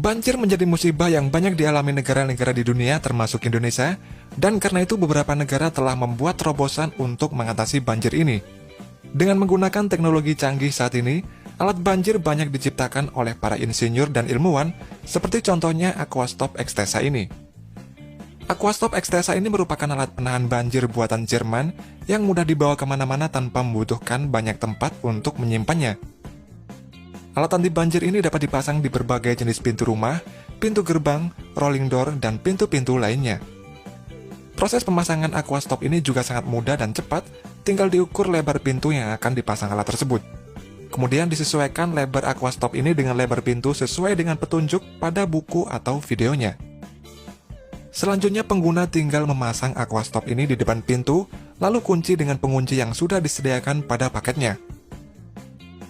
Banjir menjadi musibah yang banyak dialami negara-negara di dunia termasuk Indonesia, dan karena itu beberapa negara telah membuat terobosan untuk mengatasi banjir ini. Dengan menggunakan teknologi canggih saat ini, alat banjir banyak diciptakan oleh para insinyur dan ilmuwan, seperti contohnya Aquastop Extesa ini. Aquastop Extesa ini merupakan alat penahan banjir buatan Jerman yang mudah dibawa kemana-mana tanpa membutuhkan banyak tempat untuk menyimpannya. Alat anti banjir ini dapat dipasang di berbagai jenis pintu rumah, pintu gerbang, rolling door, dan pintu-pintu lainnya. Proses pemasangan Aquastop ini juga sangat mudah dan cepat, tinggal diukur lebar pintu yang akan dipasang alat tersebut. Kemudian disesuaikan lebar Aquastop ini dengan lebar pintu sesuai dengan petunjuk pada buku atau videonya. Selanjutnya pengguna tinggal memasang Aquastop ini di depan pintu, lalu kunci dengan pengunci yang sudah disediakan pada paketnya.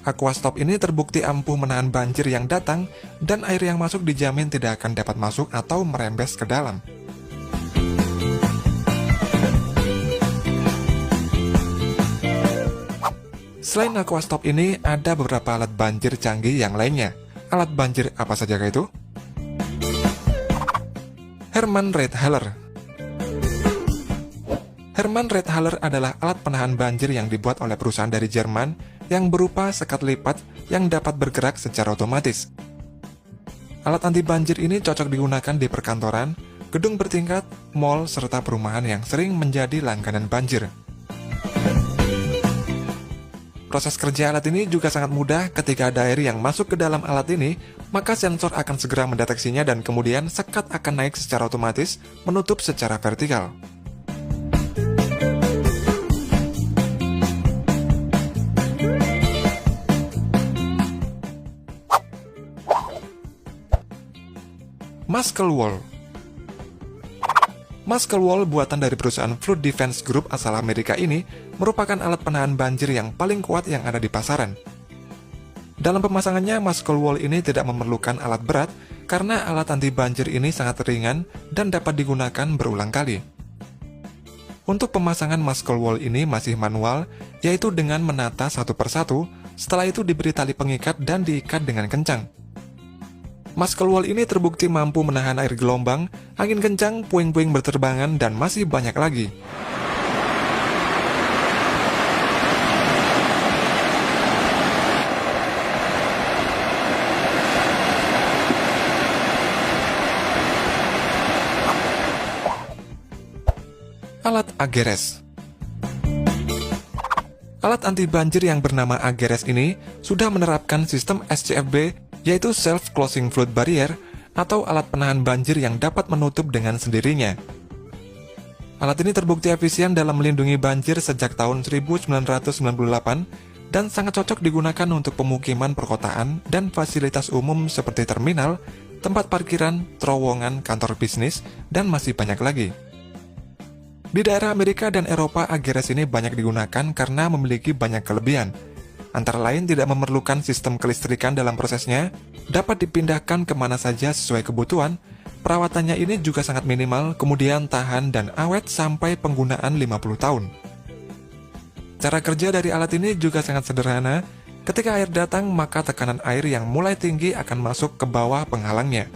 Aquastop ini terbukti ampuh menahan banjir yang datang, dan air yang masuk dijamin tidak akan dapat masuk atau merembes ke dalam. Selain Aquastop ini, ada beberapa alat banjir canggih yang lainnya. Alat banjir apa saja itu? Hermann Reithaler. Hermann Reithaler adalah alat penahan banjir yang dibuat oleh perusahaan dari Jerman yang berupa sekat lipat yang dapat bergerak secara otomatis. Alat anti banjir ini cocok digunakan di perkantoran, gedung bertingkat, mal, serta perumahan yang sering menjadi langganan banjir. Proses kerja alat ini juga sangat mudah. Ketika ada air yang masuk ke dalam alat ini, maka sensor akan segera mendeteksinya dan kemudian sekat akan naik secara otomatis, menutup secara vertikal. Muscle Wall. Muscle Wall buatan dari perusahaan Flood Defense Group asal Amerika ini merupakan alat penahan banjir yang paling kuat yang ada di pasaran. Dalam pemasangannya, Muscle Wall ini tidak memerlukan alat berat karena alat anti banjir ini sangat ringan dan dapat digunakan berulang kali. Untuk pemasangan Muscle Wall ini masih manual, yaitu dengan menata satu persatu, setelah itu diberi tali pengikat dan diikat dengan kencang. Muscle Wall ini terbukti mampu menahan air gelombang, angin kencang, puing-puing berterbangan, dan masih banyak lagi. Alat Ageres. Alat anti banjir yang bernama Ageres ini sudah menerapkan sistem SCFB, yaitu Self-Closing Flood Barrier, atau alat penahan banjir yang dapat menutup dengan sendirinya. Alat ini terbukti efisien dalam melindungi banjir sejak tahun 1998 dan sangat cocok digunakan untuk pemukiman perkotaan dan fasilitas umum seperti terminal, tempat parkiran, terowongan, kantor bisnis, dan masih banyak lagi. Di daerah Amerika dan Eropa, Ageres ini banyak digunakan karena memiliki banyak kelebihan. Antara lain tidak memerlukan sistem kelistrikan dalam prosesnya, dapat dipindahkan kemana saja sesuai kebutuhan, perawatannya ini juga sangat minimal, kemudian tahan dan awet sampai penggunaan 50 tahun. Cara kerja dari alat ini juga sangat sederhana. Ketika air datang, maka tekanan air yang mulai tinggi akan masuk ke bawah penghalangnya,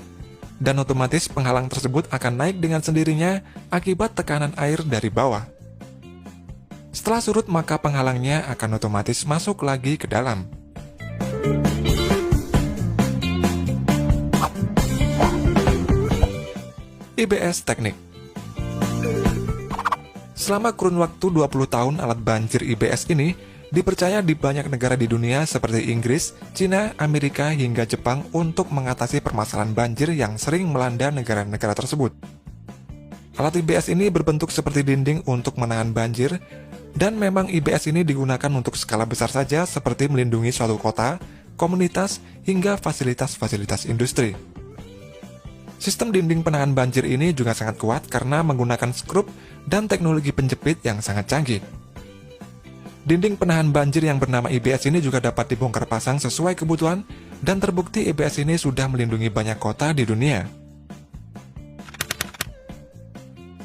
dan otomatis penghalang tersebut akan naik dengan sendirinya akibat tekanan air dari bawah. Setelah surut, maka penghalangnya akan otomatis masuk lagi ke dalam. IBS Teknik. Selama kurun waktu 20 tahun, alat banjir IBS ini dipercaya di banyak negara di dunia seperti Inggris, Cina, Amerika, hingga Jepang untuk mengatasi permasalahan banjir yang sering melanda negara-negara tersebut. Alat IBS ini berbentuk seperti dinding untuk menahan banjir, dan memang IBS ini digunakan untuk skala besar saja seperti melindungi suatu kota, komunitas, hingga fasilitas-fasilitas industri. Sistem dinding penahan banjir ini juga sangat kuat karena menggunakan skrup dan teknologi penjepit yang sangat canggih. Dinding penahan banjir yang bernama IBS ini juga dapat dibongkar pasang sesuai kebutuhan, dan terbukti IBS ini sudah melindungi banyak kota di dunia.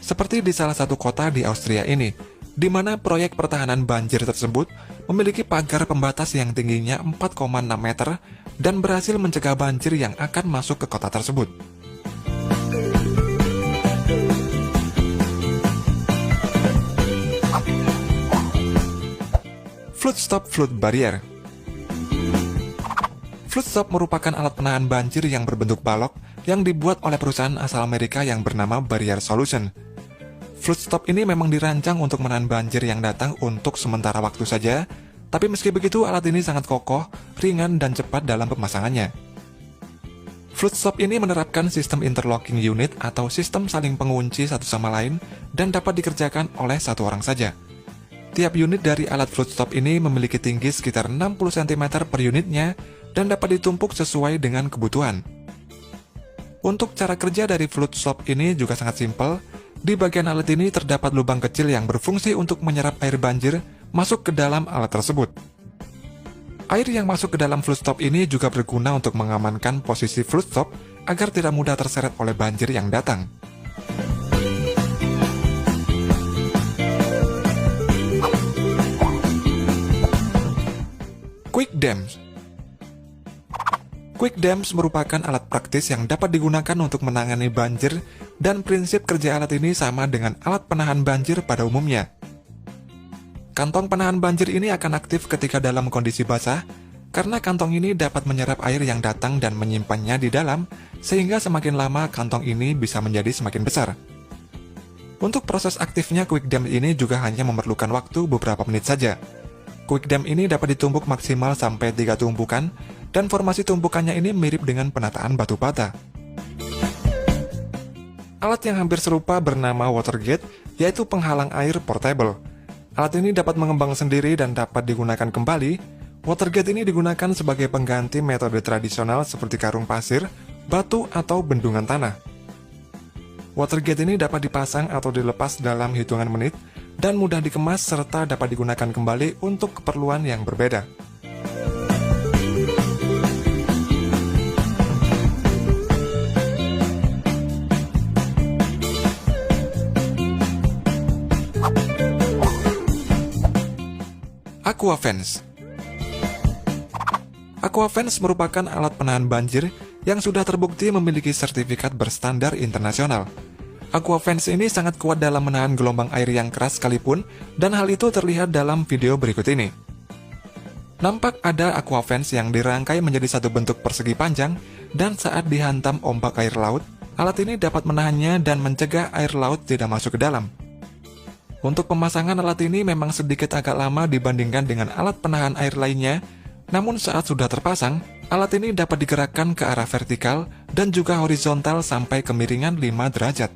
Seperti di salah satu kota di Austria ini, di mana proyek pertahanan banjir tersebut memiliki pagar pembatas yang tingginya 4,6 meter dan berhasil mencegah banjir yang akan masuk ke kota tersebut. Flood Stop Flood Barrier. Flood Stop merupakan alat penahan banjir yang berbentuk balok yang dibuat oleh perusahaan asal Amerika yang bernama Barrier Solution. Flood Stop ini memang dirancang untuk menahan banjir yang datang untuk sementara waktu saja, tapi meski begitu alat ini sangat kokoh, ringan, dan cepat dalam pemasangannya. Flood Stop ini menerapkan sistem interlocking unit atau sistem saling pengunci satu sama lain dan dapat dikerjakan oleh satu orang saja. Tiap unit dari alat flood stop ini memiliki tinggi sekitar 60 cm per unitnya dan dapat ditumpuk sesuai dengan kebutuhan. Untuk cara kerja dari flood stop ini juga sangat simpel. Di bagian alat ini terdapat lubang kecil yang berfungsi untuk menyerap air banjir masuk ke dalam alat tersebut. Air yang masuk ke dalam flood stop ini juga berguna untuk mengamankan posisi flood stop agar tidak mudah terseret oleh banjir yang datang. Quick Dams. Quick Dams merupakan alat praktis yang dapat digunakan untuk menangani banjir, dan prinsip kerja alat ini sama dengan alat penahan banjir pada umumnya. Kantong penahan banjir ini akan aktif ketika dalam kondisi basah, karena kantong ini dapat menyerap air yang datang dan menyimpannya di dalam, sehingga semakin lama kantong ini bisa menjadi semakin besar. Untuk proses aktifnya Quick Dam ini juga hanya memerlukan waktu beberapa menit saja. Quick Dam ini dapat ditumpuk maksimal sampai 3 tumpukan, dan formasi tumpukannya ini mirip dengan penataan batu bata. Alat yang hampir serupa bernama Watergate, yaitu penghalang air portable. Alat ini dapat mengembang sendiri dan dapat digunakan kembali. Watergate ini digunakan sebagai pengganti metode tradisional seperti karung pasir, batu, atau bendungan tanah. Watergate ini dapat dipasang atau dilepas dalam hitungan menit, dan mudah dikemas serta dapat digunakan kembali untuk keperluan yang berbeda. Aquafence. Aquafence merupakan alat penahan banjir yang sudah terbukti memiliki sertifikat berstandar internasional. Aquafence ini sangat kuat dalam menahan gelombang air yang keras sekalipun, dan hal itu terlihat dalam video berikut ini. Nampak ada aquafence yang dirangkai menjadi satu bentuk persegi panjang, dan saat dihantam ombak air laut, alat ini dapat menahannya dan mencegah air laut tidak masuk ke dalam. Untuk pemasangan alat ini memang sedikit agak lama dibandingkan dengan alat penahan air lainnya, namun saat sudah terpasang, alat ini dapat digerakkan ke arah vertikal dan juga horizontal sampai kemiringan 5 derajat.